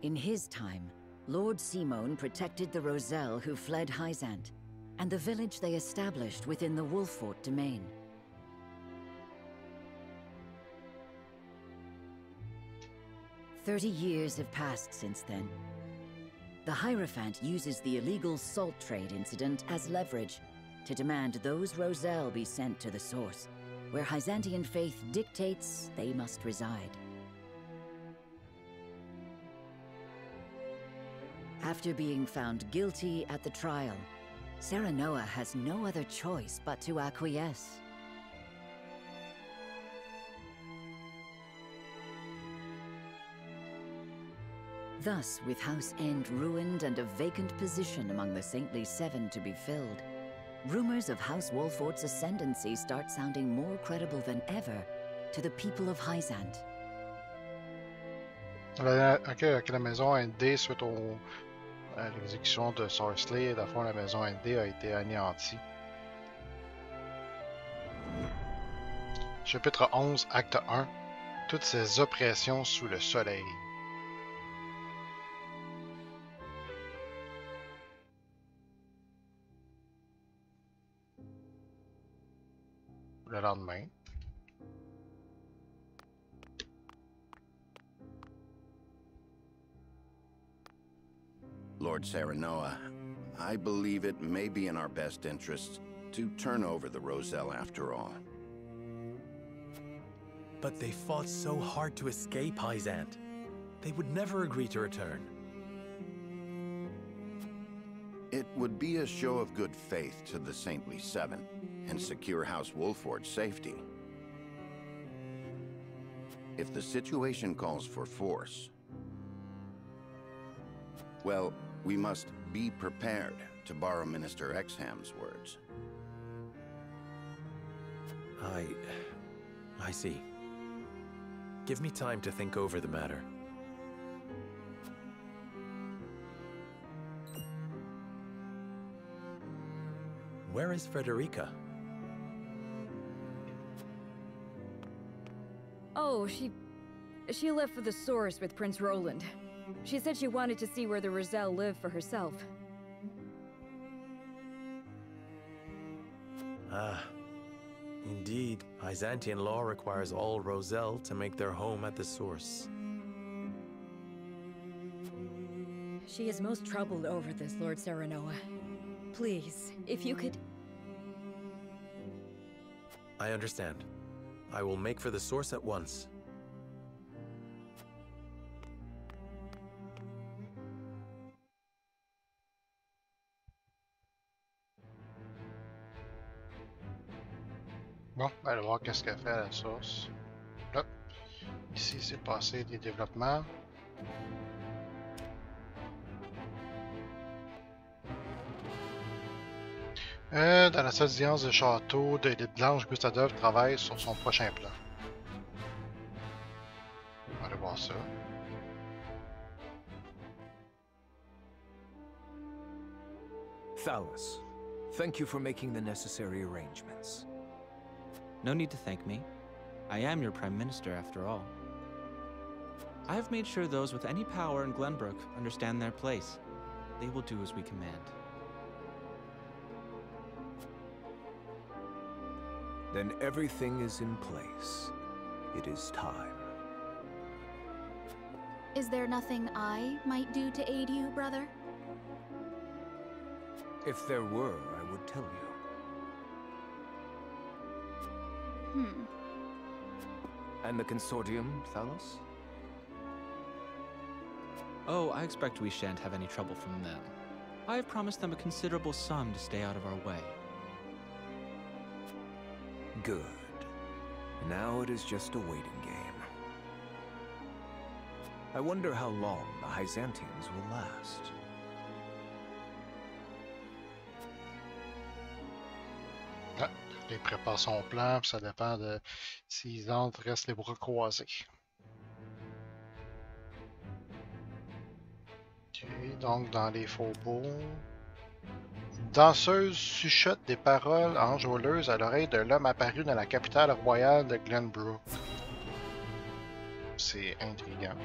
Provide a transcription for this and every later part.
In his time, Lord Simone protected the Roselle who fled Hyzant, and the village they established within the Wolffort domain. "30 years have passed since then. The Hierophant uses the illegal salt trade incident as leverage to demand those Roselle be sent to the source, where Hyzantian faith dictates they must reside. After being found guilty at the trial, Serenoa has no other choice but to acquiesce. Thus, with House End ruined and a vacant position among the Saintly Seven to be filled, rumors of House Wolffort's ascendancy start sounding more credible than ever to the people of Hyzant. Ok, la maison ND, suite à l'exécution de Sorceler, dans le fond, la maison ND a été anéantie. Chapitre 11, acte 1. Toutes ces oppressions sous le soleil. Le lendemain. Lord Serenoa, I believe it may be in our best interests to turn over the Roselle after all. But they fought so hard to escape Hyzant. They would never agree to return. It would be a show of good faith to the Saintly Seven and secure House Wolffort's safety. If the situation calls for force, well, we must be prepared, to borrow Minister Exham's words. I see. Give me time to think over the matter. Where is Frederica? Oh, she left for the source with Prince Roland. She said she wanted to see where the Roselle live for herself. Ah, indeed. Hyzantian law requires all Roselle to make their home at the source. She is most troubled over this, Lord Serenoa. Please, if you could... I understand. I will make for the source at once. Bon, allons voir qu'est-ce qu'elle fait à la source. Là, ici, c'est passé des développements. Dans la salle d'audience de château, David Blanche Gustadov travaille sur son prochain plan. On va aller voir ça. Thalos, thank you for making the necessary arrangements. No need to thank me. I am your Prime Minister, after all. I have made sure those with any power in Glenbrook understand their place. They will do as we command. Then everything is in place. It is time. Is there nothing I might do to aid you, brother? If there were, I would tell you. And the Consortium, Thalos? Oh, I expect we shan't have any trouble from them. I have promised them a considerable sum to stay out of our way. Good. Now it is just a waiting game. I wonder how long the Hyzantians will last. Ah, il prépare son plan, puis ça dépend de s'ils entrent, restent les bras croisés. Ok, donc dans les faubourgs. Danseuse chuchote des paroles enjôleuses à l'oreille de l'homme apparu dans la capitale royale de Glenbrook. C'est intriguant.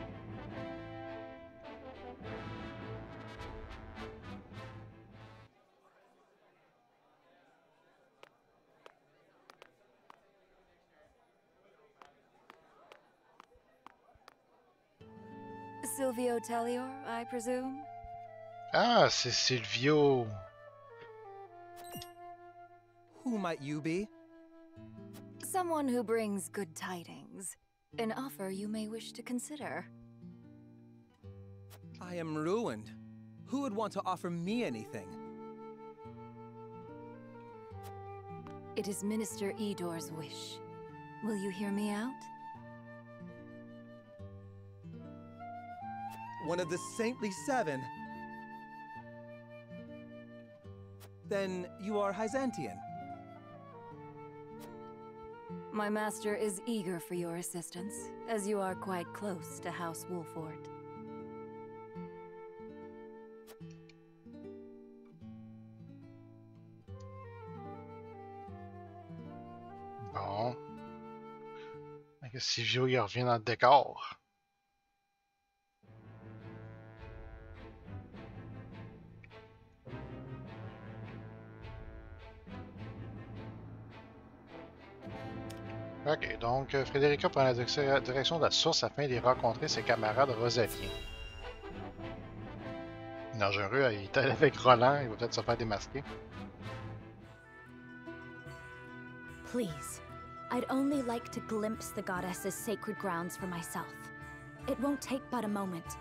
Silvio Tellior, I presume? Ah, c'est Silvio. Who might you be? Someone who brings good tidings. An offer you may wish to consider. I am ruined. Who would want to offer me anything? It is Minister Idor's wish. Will you hear me out? One of the Saintly Seven? Then you are Hyzantian. My master is eager for your assistance, as you are quite close to House Wolford. Bon. Fait que Silvio, il revient dans le décor. Ok, donc Frederica prend la direction de la source afin d'y rencontrer ses camarades rosaliens. Dangereux, il est allé avec Roland, il va peut-être se faire démasquer. Please, I'd only like to glimpse the goddess's sacred grounds for myself. It won't take but a moment.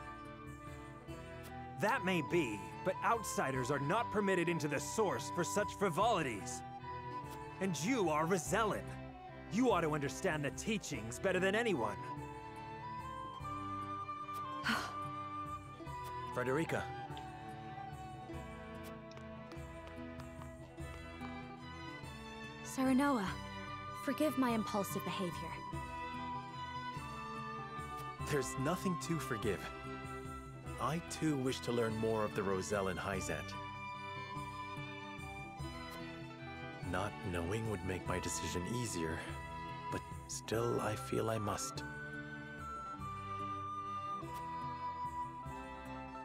That may be, but outsiders are not permitted into the source for such frivolities. And you are Roselyn. You ought to understand the teachings better than anyone. Frederica. Serenoa, forgive my impulsive behavior. There's nothing to forgive. I too wish to learn more of the Roselle and Hyzant. Not knowing would make my decision easier, but still I feel I must.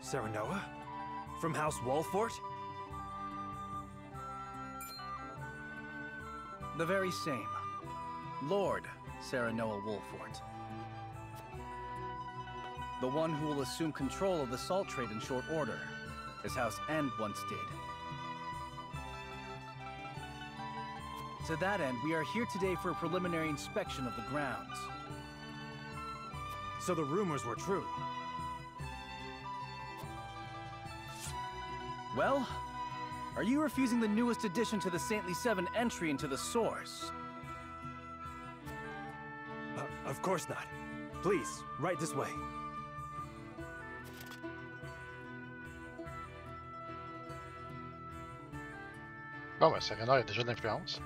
Serenoa? From House Wolfort? The very same. Lord Serenoa Wolfort. The one who will assume control of the salt trade in short order, as House End once did. To that end, we are here today for a preliminary inspection of the grounds. So the rumors were true. Well, are you refusing the newest addition to the Saintly Seven entry into the source? Of course not. Please, right this way. Bon, ben, Serena a déjà de l'influence.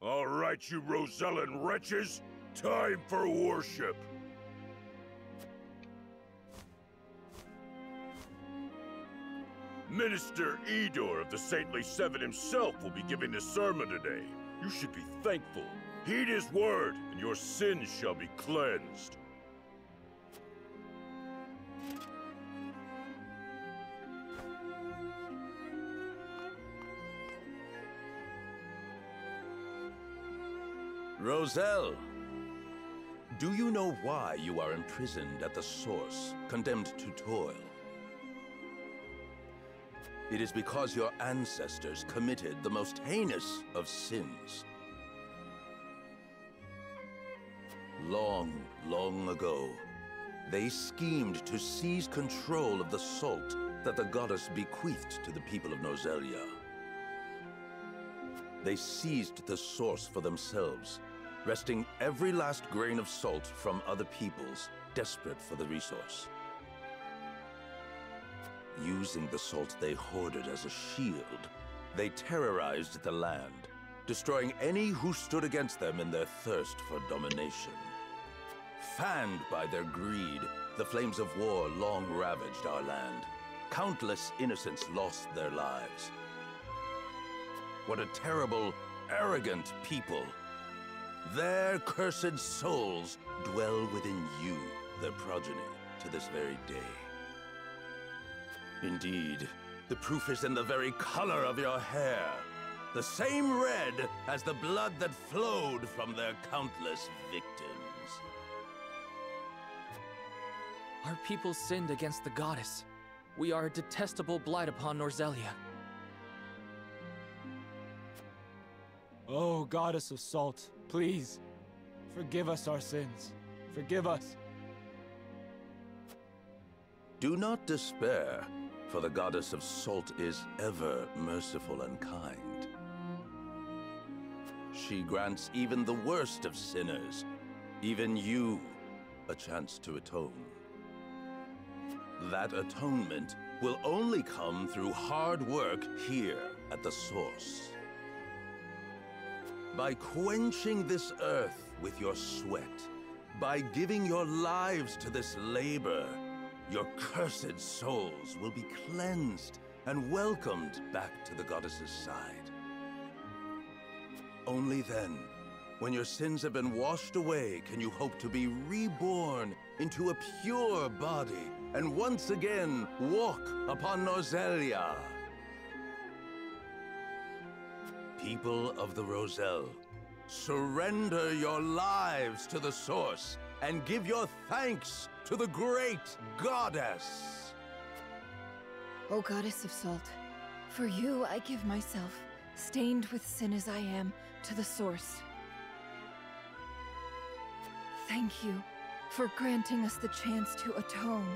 All right, you Rosellan wretches! Time for worship! Minister Idor of the Saintly Seven himself will be giving the sermon today. You should be thankful. Heed his word, and your sins shall be cleansed. Roselle, do you know why you are imprisoned at the source, condemned to toil? It is because your ancestors committed the most heinous of sins. Long, long ago, they schemed to seize control of the salt that the goddess bequeathed to the people of Nozelia. They seized the source for themselves, wresting every last grain of salt from other peoples, desperate for the resource. Using the salt they hoarded as a shield, they terrorized the land, destroying any who stood against them in their thirst for domination. Fanned by their greed, the flames of war long ravaged our land. Countless innocents lost their lives. What a terrible, arrogant people. Their cursed souls dwell within you, their progeny, to this very day. Indeed, the proof is in the very color of your hair. The same red as the blood that flowed from their countless victims. Our people sinned against the goddess. We are a detestable blight upon Norzelia. Oh, goddess of salt, please, forgive us our sins. Forgive us. Do not despair, for the goddess of salt is ever merciful and kind. She grants even the worst of sinners, even you, a chance to atone. That atonement will only come through hard work here at the source. By quenching this earth with your sweat, by giving your lives to this labor, your cursed souls will be cleansed and welcomed back to the goddess's side. Only then, when your sins have been washed away, can you hope to be reborn into a pure body and once again walk upon Norzelia. People of the Roselle, surrender your lives to the source and give your thanks to the great goddess. O goddess of salt, for you I give myself, stained with sin as I am, to the source. Thank you for granting us the chance to atone.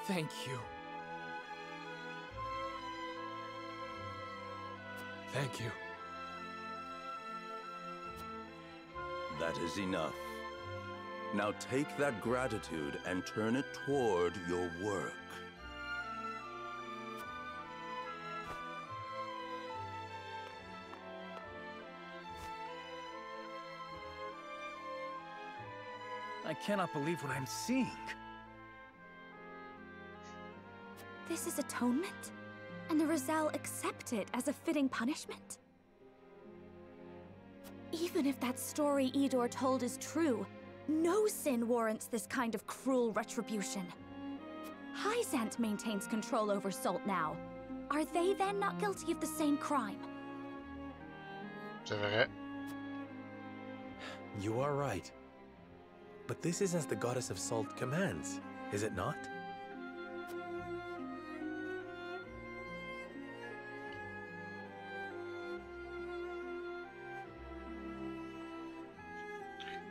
Thank you. Thank you. That is enough. Now take that gratitude and turn it toward your work. I cannot believe what I'm seeing. This is atonement? And the Roselle accept it as a fitting punishment? Even if that story Idor told is true, no sin warrants this kind of cruel retribution. Hyzant maintains control over Salt now. Are they then not guilty of the same crime? C'est vrai. You are right. But this is as the goddess of salt commands, is it not?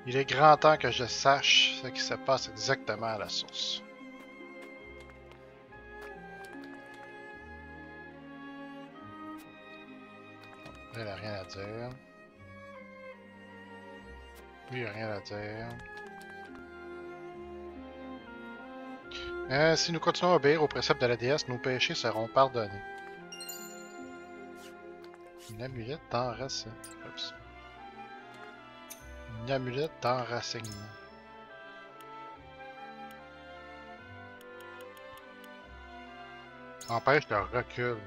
Il est grand temps que je sache ce qui se passe exactement à la source. Elle n'a rien à dire. Lui, il n'a rien à dire. Si nous continuons à obéir aux préceptes de la déesse, nos péchés seront pardonnés. Une amulette d'enracinement. Une amulette d'enracinement. Empêche le recul.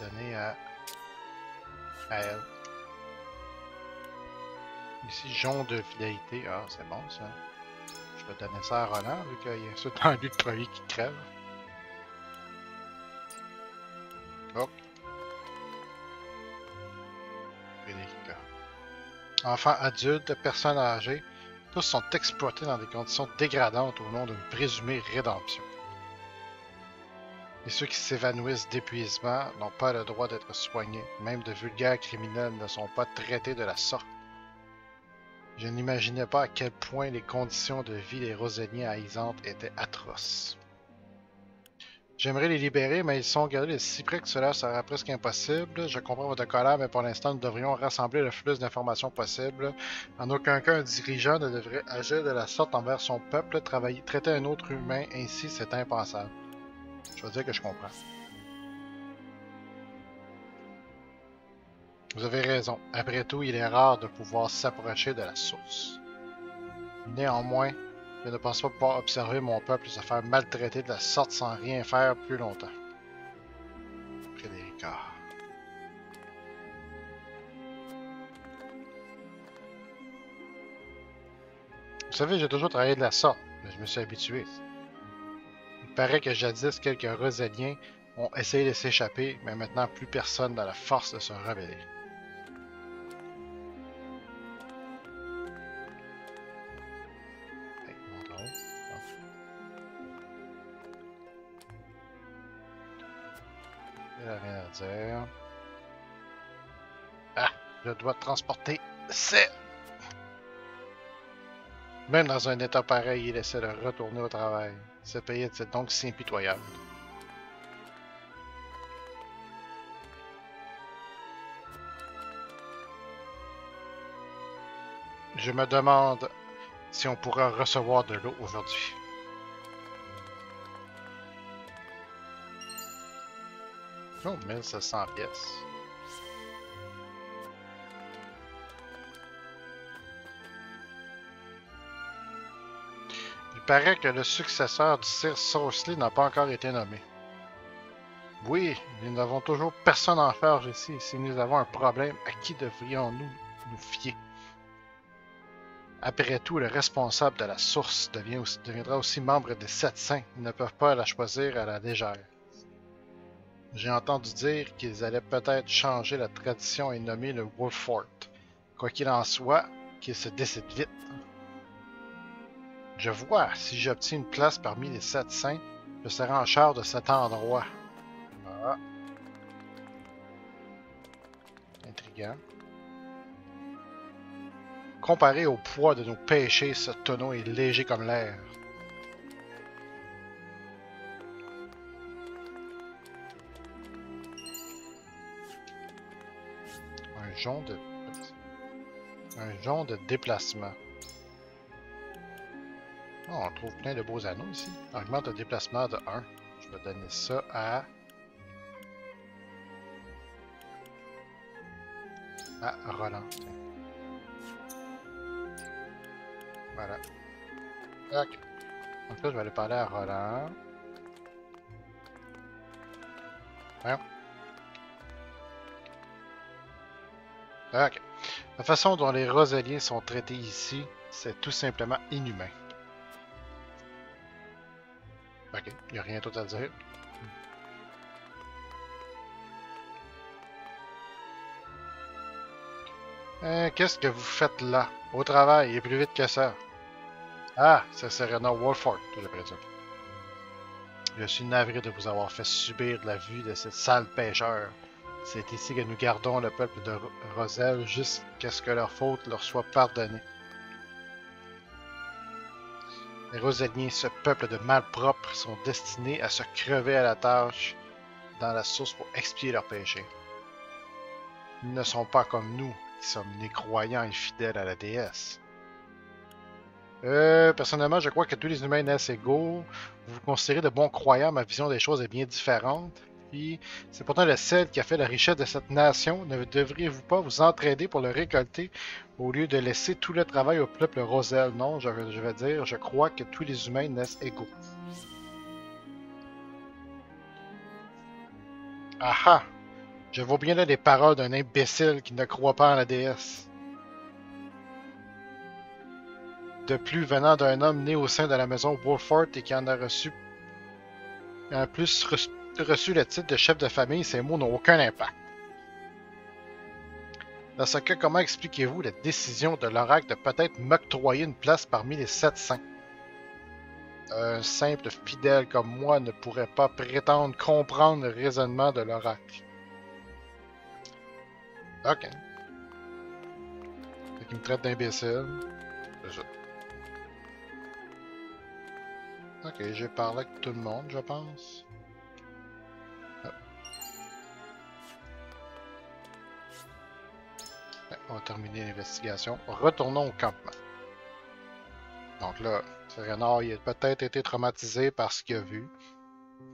Donné à elle. Ici, jonc de fidélité. Ah, c'est bon ça. Je vais donner ça à Roland, vu qu'il y a ça dans lui de premier qui crève. Hop. Frédérica. Enfants adultes, personnes âgées, tous sont exploités dans des conditions dégradantes au nom d'une présumée rédemption. Et ceux qui s'évanouissent d'épuisement n'ont pas le droit d'être soignés. Même de vulgaires criminels ne sont pas traités de la sorte. Je n'imaginais pas à quel point les conditions de vie des Roseliens à Hyzante étaient atroces. J'aimerais les libérer, mais ils sont gardés de si près que cela sera presque impossible. Je comprends votre colère, mais pour l'instant, nous devrions rassembler le plus d'informations possible. En aucun cas, un dirigeant ne devrait agir de la sorte envers son peuple. Traiter un autre humain ainsi, c'est impensable. Je veux dire que je comprends. Vous avez raison. Après tout, il est rare de pouvoir s'approcher de la source. Néanmoins, je ne pense pas pouvoir observer mon peuple se faire maltraiter de la sorte sans rien faire plus longtemps. Frédérica. Vous savez, j'ai toujours travaillé de la sorte, mais je me suis habitué. Il paraît que jadis, quelques Roséliens ont essayé de s'échapper, mais maintenant plus personne n'a la force de se rebeller. Il n'a rien à dire. Ah, je dois transporter c'est. Même dans un état pareil, il essaie de retourner au travail. Ce pays est donc si impitoyable. Je me demande si on pourra recevoir de l'eau aujourd'hui. Oh, 1700 pièces. Il paraît que le successeur du Sir Sauceley n'a pas encore été nommé. Oui, nous n'avons toujours personne en charge ici. Si nous avons un problème, à qui devrions-nous nous fier? Après tout, le responsable de la source deviendra aussi membre des 7 saints. Ils ne peuvent pas la choisir à la légère. J'ai entendu dire qu'ils allaient peut-être changer la tradition et nommer le Wolffort. Quoi qu'il en soit, qu'ils se décident vite. Je vois, si j'obtiens une place parmi les 7 saints, je serai en charge de cet endroit. Ah. Intriguant. Comparé au poids de nos péchés, ce tonneau est léger comme l'air. Un jonc de déplacement. Oh, on trouve plein de beaux anneaux ici. Augmente le déplacement de 1. Je vais donner ça à Roland. Voilà. Ok. Donc là, je vais aller parler à Roland. Voyons. Ok. La façon dont les Roseliens sont traités ici, c'est tout simplement inhumain. Ok, il n'y a rien d'autre à dire. Qu'est-ce que vous faites là? Au travail, et plus vite que ça. Ah, c'est Serena Wolffort, je présume. Je suis navré de vous avoir fait subir la vue de cette sale pêcheur. C'est ici que nous gardons le peuple de Roselle jusqu'à ce que leurs fautes leur soient pardonnées. Les Roseliens, ce peuple de malpropres, sont destinés à se crever à la tâche dans la source pour expier leurs péchés. Ils ne sont pas comme nous, qui sommes nés croyants et fidèles à la déesse. Personnellement, je crois que tous les humains naissent égaux. Vous vous considérez de bons croyants, ma vision des choses est bien différente. Puis, c'est pourtant le sel qui a fait la richesse de cette nation. Ne devriez-vous pas vous entraider pour le récolter au lieu de laisser tout le travail au peuple Roselle? Non, je vais dire, je crois que tous les humains naissent égaux. Ah! Je vois bien là les paroles d'un imbécile qui ne croit pas en la déesse. De plus, venant d'un homme né au sein de la maison Wolffort et qui en a reçu le titre de chef de famille, ces mots n'ont aucun impact. Dans ce cas, comment expliquez-vous la décision de l'oracle de peut-être m'octroyer une place parmi les 7 saints? Un simple fidèle comme moi ne pourrait pas prétendre comprendre le raisonnement de l'oracle. Ok. Fait qu'il me traite d'imbécile. C'est ça. Ok, j'ai parlé avec tout le monde, je pense. On va terminer l'investigation. Retournons au campement. Donc là, Serenor, il a peut-être été traumatisé par ce qu'il a vu.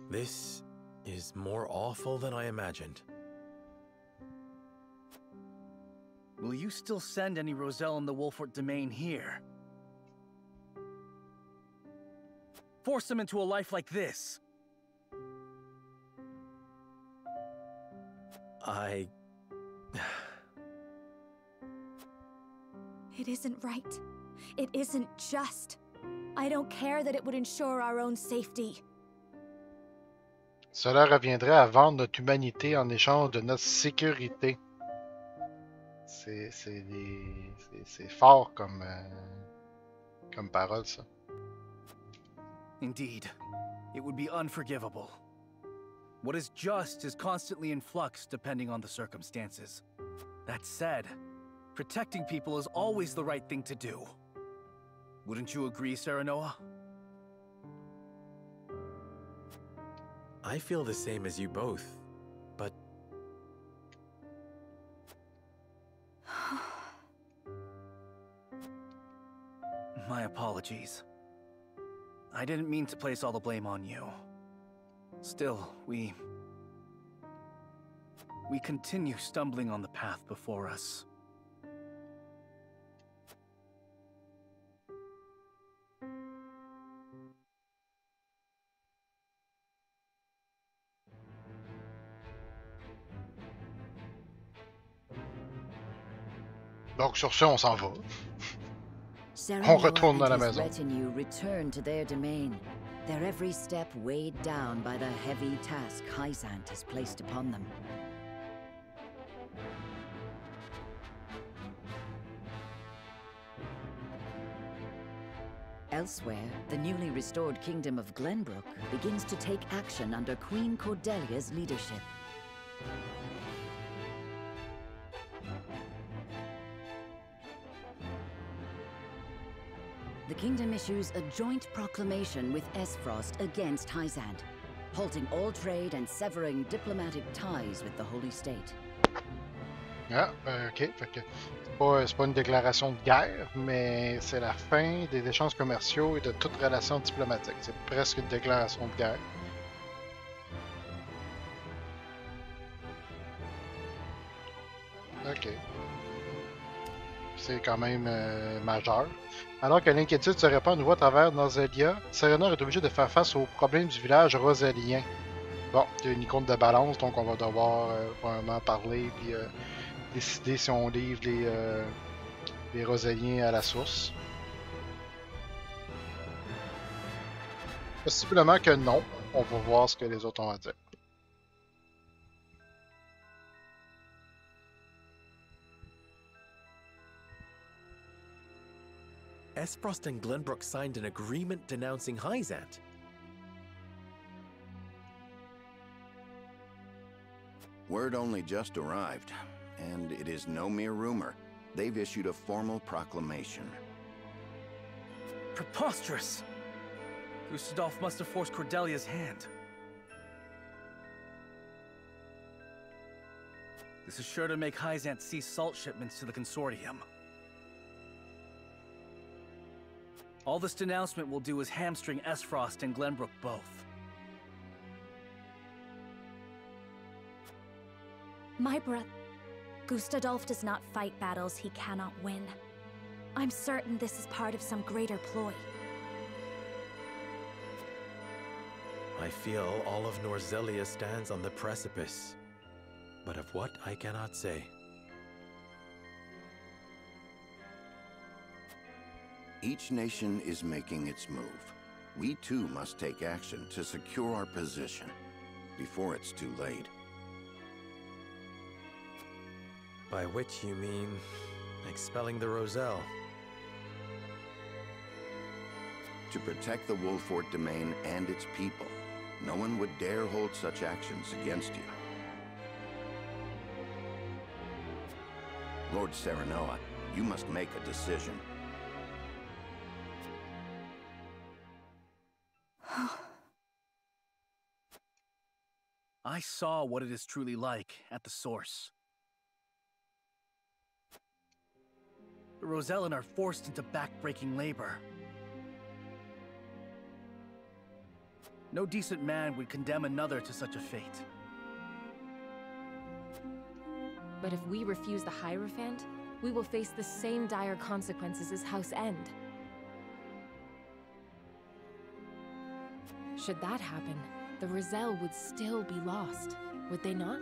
This is more awful than I imagined. Will you still send any Roselle in the Wolfort domain here? Force them into a life like this? It isn't right. It isn't just. I don't care that it would ensure our own safety. Cela reviendrait à vendre notre humanité en échange de notre sécurité. C'est fort comme parole, ça. Indeed. It would be unforgivable. What is just is constantly in flux depending on the circumstances. That said, protecting people is always the right thing to do. Wouldn't you agree, Serenoa? I feel the same as you both, but... My apologies. I didn't mean to place all the blame on you. Still, we continue stumbling on the path before us. Donc sur ce, on s'en va. On retourne dans la maison. Retinue return to their domain, their every step weighed down by the heavy task Hyzant has placed upon them. Elsewhere, the newly restored kingdom of Glenbrook begins to take action under Queen Cordelia's leadership. The kingdom issues a joint proclamation with Esfrost against Hyzant, halting all trade and severing diplomatic ties with the Holy State. Ah, ok. Fait que c'est pas une déclaration de guerre, mais c'est la fin des échanges commerciaux et de toute relation diplomatique. C'est presque une déclaration de guerre. Ok. C'est quand même majeur. Alors que l'inquiétude se répand à nouveau à travers Norzelia, Serenor est obligé de faire face aux problèmes du village roselien. Bon, il y a une icône de balance, donc on va devoir probablement parler puis décider si on livre les Roseliens à la source. Possiblement que non. On va voir ce que les autres ont à dire. Esfrost and Glenbrook signed an agreement denouncing Hyzant. Word only just arrived, and it is no mere rumor. They've issued a formal proclamation. Preposterous! Gustadolf must have forced Cordelia's hand. This is sure to make Hyzant cease salt shipments to the Consortium. All this denouncement will do is hamstring Esfrost and Glenbrook both. My brother... Gustadolf does not fight battles he cannot win. I'm certain this is part of some greater ploy. I feel all of Norzelia stands on the precipice, but of what I cannot say. Each nation is making its move. We too must take action to secure our position before it's too late. By which you mean expelling the Roselle? To protect the Wolfort domain and its people, no one would dare hold such actions against you. Lord Serenoa, you must make a decision. I saw what it is truly like at the source. Rosellan are forced into back-breaking labor. No decent man would condemn another to such a fate. But if we refuse the Hierophant, we will face the same dire consequences as House End. Should that happen, the Roselle would still be lost, would they not?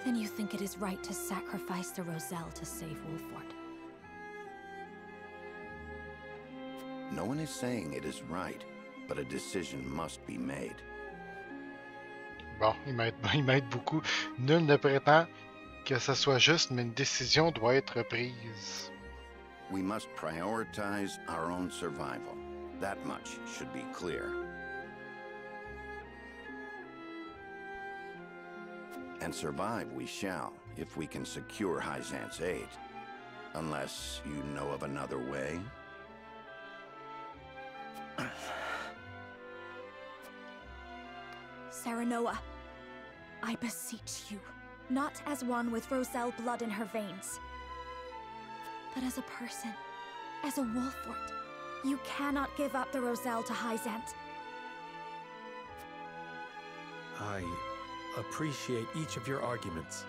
Then you think it is right to sacrifice the Roselle to save Wolfort? No one is saying it is right, but a decision must be made. Bon, il m'aide beaucoup. Nul ne prétend que ce soit juste, mais une décision doit être prise. We must prioritize our own survival. That much should be clear. And survive we shall, if we can secure Hyzant's aid. Unless you know of another way? Serenoa, I beseech you, not as one with Roselle blood in her veins, but as a person, as a Wolfort. You cannot give up the Roselle to Hyzant. I appreciate each of your arguments,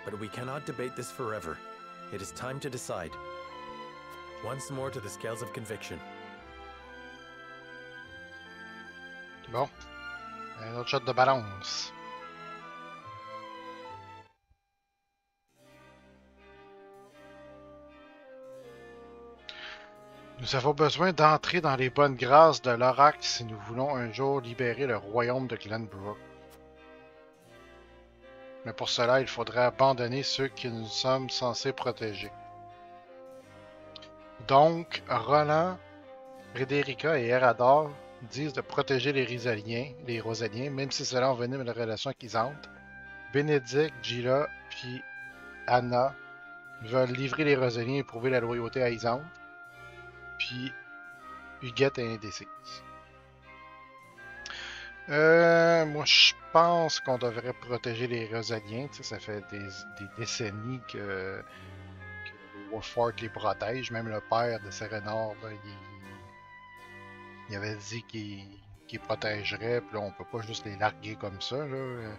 but we cannot debate this forever. It is time to decide. Once more to the scales of conviction. Bon. Un autre shot de balance. Nous avons besoin d'entrer dans les bonnes grâces de l'Oracle si nous voulons un jour libérer le royaume de Glenbrook. Mais pour cela, il faudrait abandonner ceux que nous sommes censés protéger. Donc, Roland, Frederica et Erador disent de protéger les Rosaliens, même si cela envenime la relation avec Ysante. Bénédicte, Gila puis Anna veulent livrer les Rosaliens et prouver la loyauté à Ysante. Puis Huguette est indécise. Moi, je pense qu'on devrait protéger les Rosaliens. Ça fait des décennies que Wolfort les protège. Même le père de Serenor, là, il avait dit qu'il protégerait. Puis là, on peut pas juste les larguer comme ça. Là.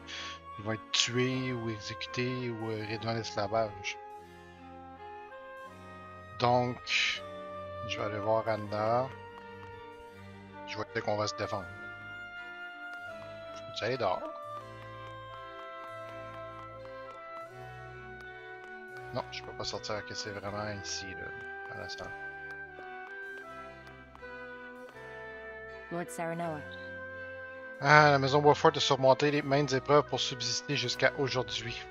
Ils vont être tués ou exécutés ou réduits en esclavage. Donc, je vais aller voir Anna. Je vois peut-être qu'on va se défendre. Je peux aller dehors? Non, je peux pas sortir, que c'est vraiment ici, là, à la salle. Lord Serenoa. Ah, la maison Wolfort a surmonté les maintes épreuves pour subsister jusqu'à aujourd'hui.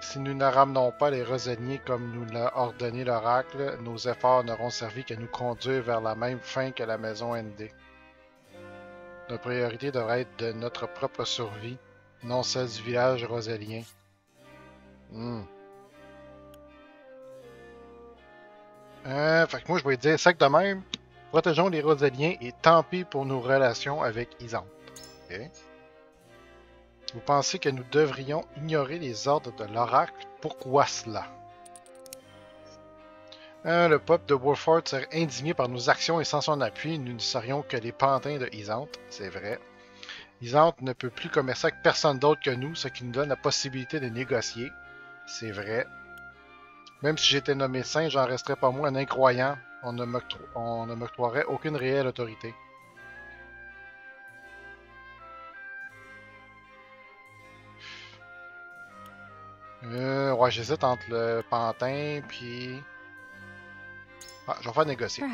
Si nous ne ramenons pas les Rosaliens comme nous l'a ordonné l'Oracle, nos efforts n'auront servi qu'à nous conduire vers la même fin que la maison ND. Notre priorité devrait être de notre propre survie, non celle du village rosalien. Fait que moi je vais dire sec de même, protégeons les Rosaliens et tant pis pour nos relations avec Ysante. Okay. Vous pensez que nous devrions ignorer les ordres de l'Oracle? Pourquoi cela? Le peuple de Wolfort serait indigné par nos actions et sans son appui, nous ne serions que les pantins de Ysante, c'est vrai. Ysante ne peut plus commercer avec personne d'autre que nous, ce qui nous donne la possibilité de négocier, c'est vrai. Même si j'étais nommé saint, j'en resterais pas moins un incroyant, on ne m'octroierait aucune réelle autorité. Ouais, j'hésite entre le pantin puis... Ah, je vais faire négocier.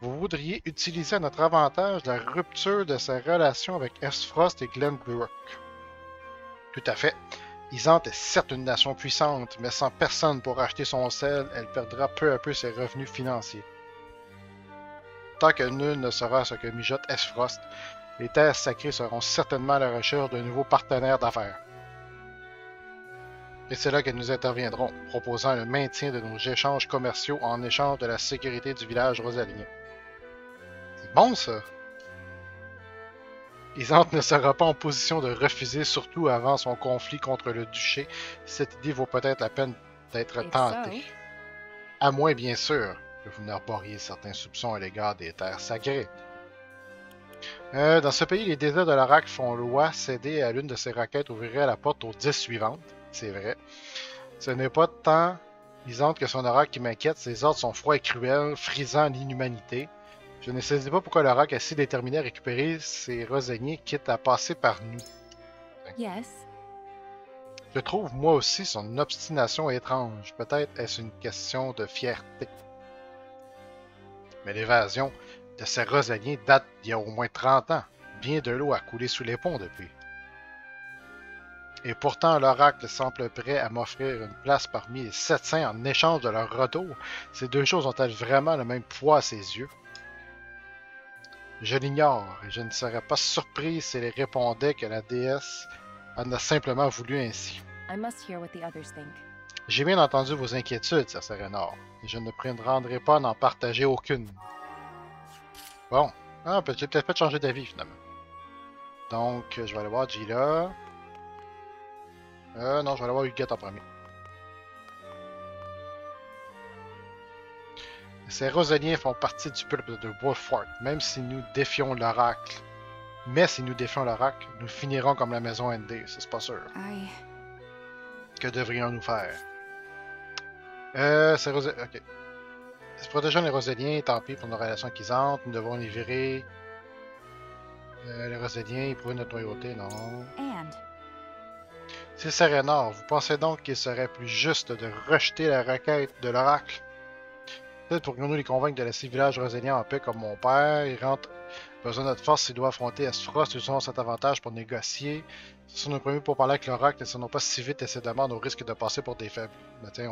Vous voudriez utiliser à notre avantage la rupture de sa relation avec Esfrost et Glenbrook. Tout à fait. Ysante est certes une nation puissante, mais sans personne pour acheter son sel, elle perdra peu à peu ses revenus financiers. Tant que nul ne saura ce que mijote Esfrost, les terres sacrées seront certainement à la recherche d'un nouveau partenaire d'affaires. Et c'est là que nous interviendrons, proposant le maintien de nos échanges commerciaux en échange de la sécurité du village rosalien. C'est bon, ça! Isante ne sera pas en position de refuser, surtout avant son conflit contre le duché. Cette idée vaut peut-être la peine d'être tentée. À moins, bien sûr, que vous n'arboriez certains soupçons à l'égard des terres sacrées. Dans ce pays, les désirs de l'oracle font loi. Céder à l'une de ces requêtes ouvrirait la porte aux 10 suivantes. C'est vrai. Ce n'est pas tant Isante que son oracle qui m'inquiète. Ses ordres sont froids et cruels, frisant l'inhumanité. Je ne sais pas pourquoi l'oracle est si déterminé à récupérer ses roseliers, quitte à passer par nous. Yes. Je trouve moi aussi son obstination étrange. Peut-être est-ce une question de fierté. Mais l'évasion de ces roseliers date d'il y a au moins 30 ans. Bien de l'eau a coulé sous les ponts depuis. Et pourtant, l'oracle semble prêt à m'offrir une place parmi les 700 en échange de leur retour. Ces deux choses ont-elles vraiment le même poids à ses yeux? Je l'ignore, et je ne serais pas surpris s'il répondait que la déesse en a simplement voulu ainsi. J'ai bien entendu vos inquiétudes, Sir Serenor, et je ne prétendrai pas n'en partager aucune. Bon, j'ai peut-être pas changé d'avis finalement. Donc, je vais aller voir Gila. Non, je vais aller voir Huguette en premier. Ces roseliers font partie du peuple de Wolffort, même si nous défions l'oracle. Mais si nous défions l'oracle, nous finirons comme la maison ND, c'est pas sûr. Que devrions-nous faire? Ces roseliers... Ok. Protégeons les roseliens, tant pis pour nos relations acquisantes, nous devons les virer. Les roseliens, ils prouvent notre loyauté, non. C'est Serenor, vous pensez donc qu'il serait plus juste de rejeter la requête de l'oracle? Peut-être pourrions-nous les convaincre de laisser le village roselien en paix comme mon père. Il rentre besoin de notre force s'il doit affronter Aspharos. Utilisons cet avantage pour négocier. Ce sont nos premiers pour parler avec l'oracle. Ne sonnons pas si vite et ses demandes au risque de passer pour des faibles. Ben, tiens,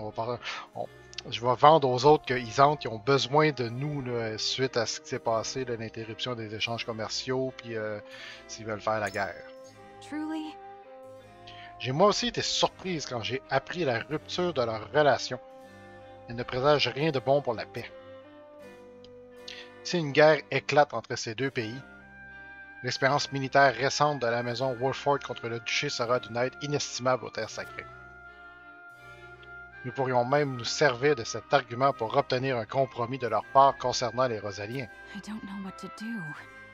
je vais vendre aux autres que Isante qui ont besoin de nous là, suite à ce qui s'est passé, l'interruption des échanges commerciaux, puis s'ils veulent faire la guerre. Truly? J'ai moi aussi été surprise quand j'ai appris la rupture de leur relation. Elle ne présage rien de bon pour la paix. Si une guerre éclate entre ces deux pays, l'expérience militaire récente de la maison Wolffort contre le duché sera d'une aide inestimable aux terres sacrées. Nous pourrions même nous servir de cet argument pour obtenir un compromis de leur part concernant les Rosaliens.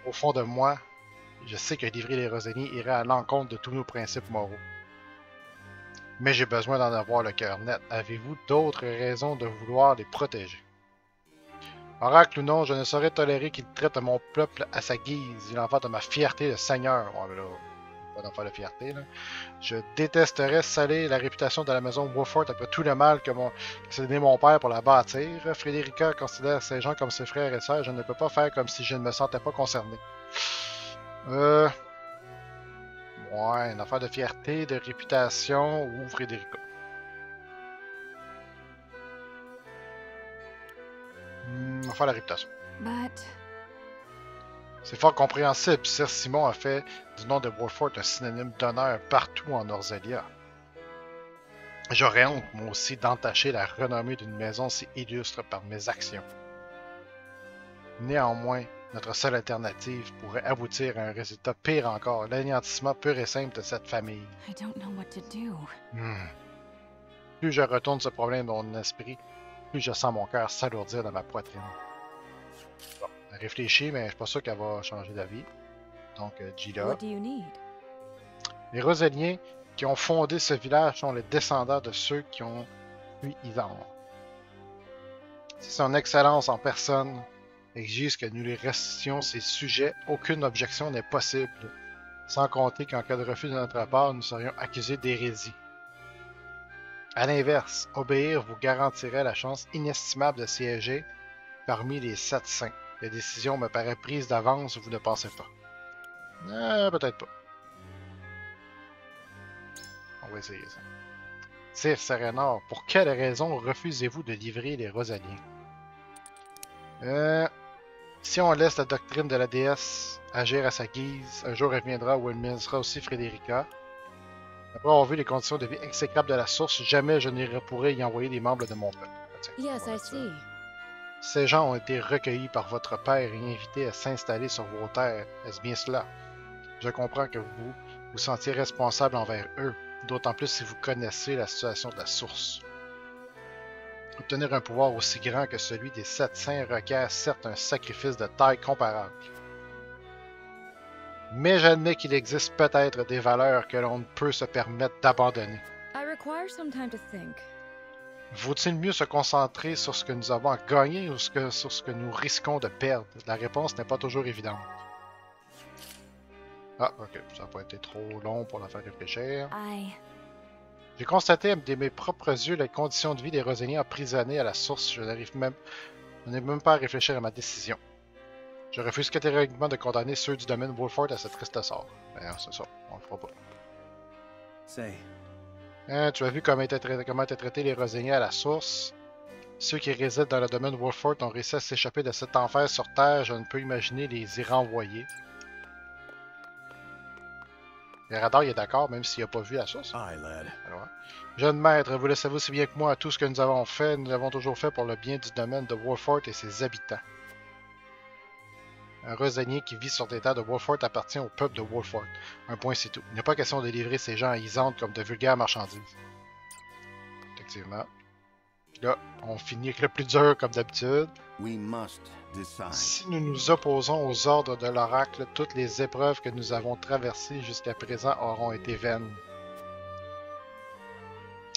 Au fond de moi, je sais que livrer les Rosaliens irait à l'encontre de tous nos principes moraux. Mais j'ai besoin d'en avoir le cœur net. Avez-vous d'autres raisons de vouloir les protéger? Oracle ou non, je ne saurais tolérer qu'il traite mon peuple à sa guise. Il en va de ma fierté de seigneur. Ouais, mais là, pas d'en faire de fierté, là. Je détesterais salir la réputation de la maison Wolffort après tout le mal que s'est donné mon père pour la bâtir. Frédérica considère ces gens comme ses frères et sœurs. Je ne peux pas faire comme si je ne me sentais pas concerné. Ouais, une affaire de fierté, de réputation ou Frédérica. On va faire la réputation. C'est fort compréhensible. Sir Simon a fait du nom de Wolffort un synonyme d'honneur partout en Orzelia. J'aurais honte, moi aussi, d'entacher la renommée d'une maison si illustre par mes actions. Néanmoins, notre seule alternative pourrait aboutir à un résultat pire encore, l'anéantissement pur et simple de cette famille. Plus je retourne ce problème dans mon esprit, plus je sens mon cœur s'alourdir dans ma poitrine. Bon, elle réfléchit, mais je suis pas sûr qu'elle va changer d'avis. Donc, Gila. Les Roseliens qui ont fondé ce village sont les descendants de ceux qui ont fui Isante. Si son excellence en personne exige que nous les restions ces sujets, aucune objection n'est possible, sans compter qu'en cas de refus de notre part, nous serions accusés d'hérésie. A l'inverse, obéir vous garantirait la chance inestimable de siéger parmi les 7 saints. La décision me paraît prise d'avance, vous ne pensez pas? Peut-être pas. On va essayer ça. Sir Serenor, pour quelle raison refusez-vous de livrer les Rosaliens? Si on laisse la doctrine de la déesse agir à sa guise, un jour elle viendra où elle mènera aussi Frédérica. Après avoir vu les conditions de vie exécrables de la source, jamais je n'irai pourrais y envoyer des membres de mon peuple. Tiens, ces gens ont été recueillis par votre père et invités à s'installer sur vos terres. Est-ce bien cela? Je comprends que vous vous sentiez responsable envers eux, d'autant plus si vous connaissez la situation de la source. Obtenir un pouvoir aussi grand que celui des 7 saints requiert certes un sacrifice de taille comparable. Mais j'admets qu'il existe peut-être des valeurs que l'on ne peut se permettre d'abandonner. I require some time to think. Vaut-il mieux se concentrer sur ce que nous avons à gagner ou sur ce que nous risquons de perdre? La réponse n'est pas toujours évidente. Ah, ok, ça n'a pas été trop long pour la faire réfléchir. J'ai constaté de mes propres yeux les conditions de vie des Roseniers emprisonnés à la source. Je n'ai même pas à réfléchir à ma décision. Je refuse catégoriquement de condamner ceux du domaine Wolford à ce triste sort. Ben, c'est ça, on le fera pas. Tu as vu comment étaient traités les Roseniers à la source? Ceux qui résident dans le domaine Wolford ont réussi à s'échapper de cet enfer sur Terre. Je ne peux imaginer les y renvoyer. Le radar il est d'accord, même s'il n'a pas vu la source. Alors, jeune maître, vous le savez aussi bien que moi, tout ce que nous avons fait, nous l'avons toujours fait pour le bien du domaine de Wolford et ses habitants. Un Rosenier qui vit sur des terres de Wolford appartient au peuple de Wolford. Un point, c'est tout. Il n'est pas question de livrer ces gens à Isante comme de vulgaires marchandises. Effectivement. Là, on finit avec le plus dur comme d'habitude. Si nous nous opposons aux ordres de l'oracle, toutes les épreuves que nous avons traversées jusqu'à présent auront été vaines.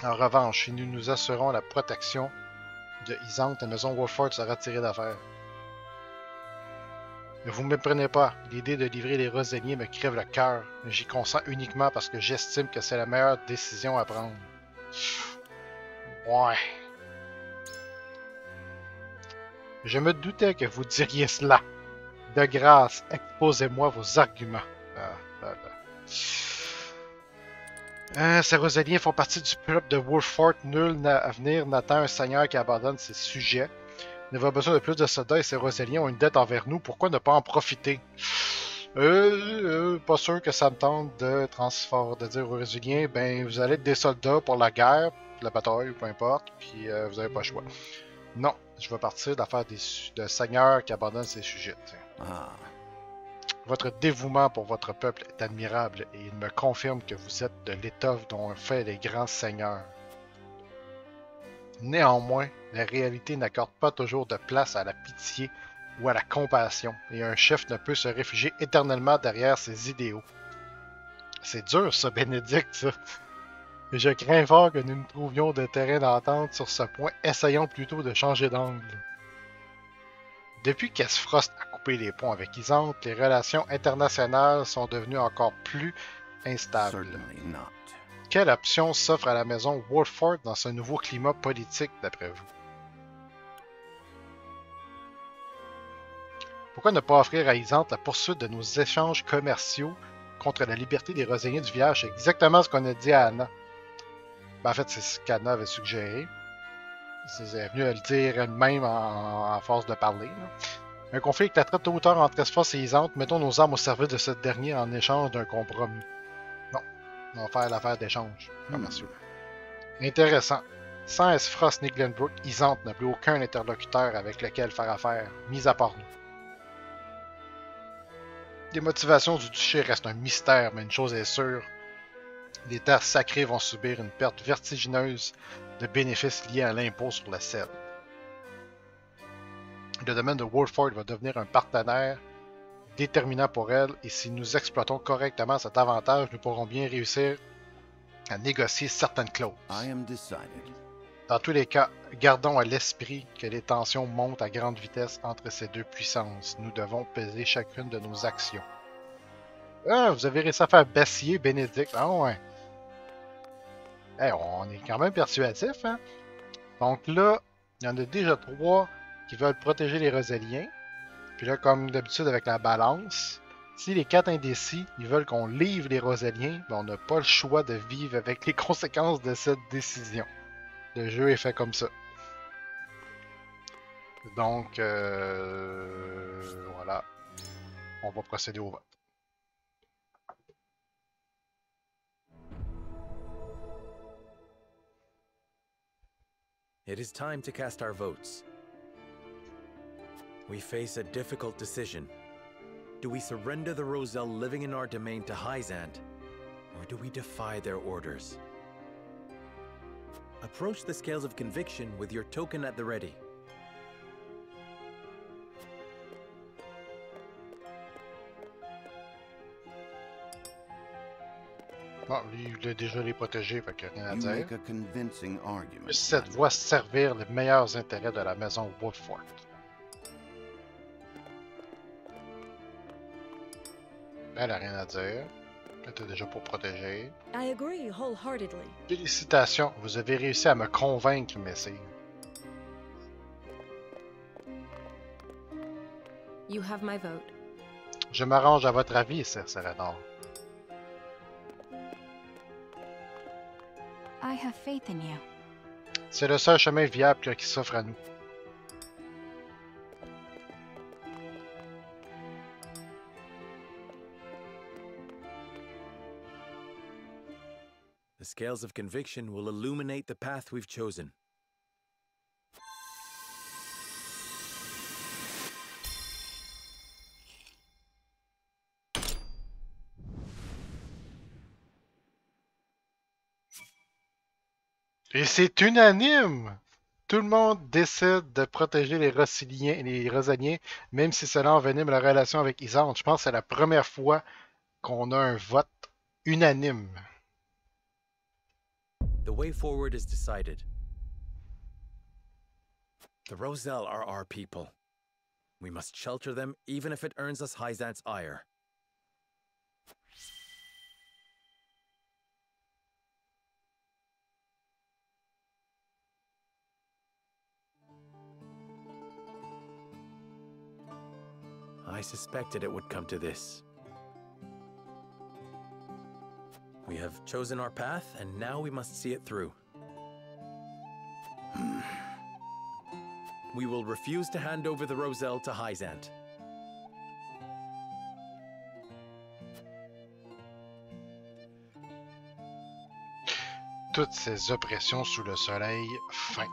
En revanche, si nous nous assurons la protection de Isante, la maison Wolford sera tirée d'affaire. Ne vous méprenez pas, l'idée de livrer les Roseniers me crève le cœur, mais j'y consens uniquement parce que j'estime que c'est la meilleure décision à prendre. Ouais. Je me doutais que vous diriez cela. De grâce, exposez-moi vos arguments. Ces Roseniers font partie du peuple de Wolford. Nul avenir n'attend un seigneur qui abandonne ses sujets. Nous avons besoin de plus de soldats et ces Roseniens ont une dette envers nous. Pourquoi ne pas en profiter? Pas sûr que ça me tente de dire aux Roseniens, ben vous allez être des soldats pour la guerre, la bataille ou peu importe, puis vous n'avez pas le choix. Non, je vais partir d'affaire de seigneurs qui abandonnent ses sujets. Votre dévouement pour votre peuple est admirable et il me confirme que vous êtes de l'étoffe dont ont fait les grands seigneurs. Néanmoins, la réalité n'accorde pas toujours de place à la pitié ou à la compassion, et un chef ne peut se réfugier éternellement derrière ses idéaux. C'est dur ça, Bénédicte, ça. Et je crains fort que nous ne trouvions de terrain d'entente sur ce point. Essayons plutôt de changer d'angle. Depuis qu'Esfrost a coupé les ponts avec Isante, les relations internationales sont devenues encore plus instables. Quelle option s'offre à la maison Wolford dans ce nouveau climat politique, d'après vous? Pourquoi ne pas offrir à Isante la poursuite de nos échanges commerciaux contre la liberté des Roseniers du village? C'est exactement ce qu'on a dit à Anna. Ben, en fait, c'est ce qu'Anna avait suggéré. Elle est venue à le dire elle-même en force de parler. Là. Un conflit éclatera tôt ou tard entre Esfrost et Isante. Mettons nos armes au service de ce dernier en échange d'un compromis. Non, on va faire l'affaire d'échange commerciaux. Intéressant. Sans Esfrost ni Glenbrook, Isante n'a plus aucun interlocuteur avec lequel faire affaire, mis à part nous. Les motivations du duché restent un mystère, mais une chose est sûre. Les terres sacrées vont subir une perte vertigineuse de bénéfices liés à l'impôt sur la sel. Le domaine de Wolford va devenir un partenaire déterminant pour elle, et si nous exploitons correctement cet avantage, nous pourrons bien réussir à négocier certaines clauses. Dans tous les cas, gardons à l'esprit que les tensions montent à grande vitesse entre ces deux puissances. Nous devons peser chacune de nos actions. Ah, vous avez réussi à faire Bessier, Bénédicte. Ah ouais. Hey, on est quand même persuasif, hein? Donc là, il y en a déjà 3 qui veulent protéger les Roseliens. Puis là, comme d'habitude avec la balance, si les 4 indécis, ils veulent qu'on livre les Roseliens, ben on n'a pas le choix de vivre avec les conséquences de cette décision. Le jeu est fait comme ça. Donc, voilà. On va procéder au vote. It is time to cast our votes. We face a difficult decision. Do we surrender the Roselle living in our domain to Hyzant, or do we defy their orders? Approach the Scales of Conviction with your token at the ready. Bon, lui, il voulait déjà les protéger, fait qu'il n'y a rien à You dire. make a convincing argument. Cette voie servir les meilleurs intérêts de la maison Wolffort. Elle a rien à dire. Elle était déjà pour protéger. I agree wholeheartedly. Félicitations, vous avez réussi à me convaincre, messire. You have my vote. Je m'arrange à votre avis, Sir Serenor. I have faith in you. C'est le seul chemin viable qui s'offre à nous. The Scales of Conviction will illuminate the path we've chosen. Et c'est unanime! Tout le monde décide de protéger les Rosaliens, même si cela envenime la relation avec Isante. Je pense que c'est la première fois qu'on a un vote unanime. The way forward is decided. The Roselle are our people. We must shelter them, even if it earns us Hyzant's ire. I suspected it would come to this. We have chosen our path, and now we must see it through. We will refuse to hand over the Roselle to Hyzant. Toutes ces oppressions sous le soleil, fin.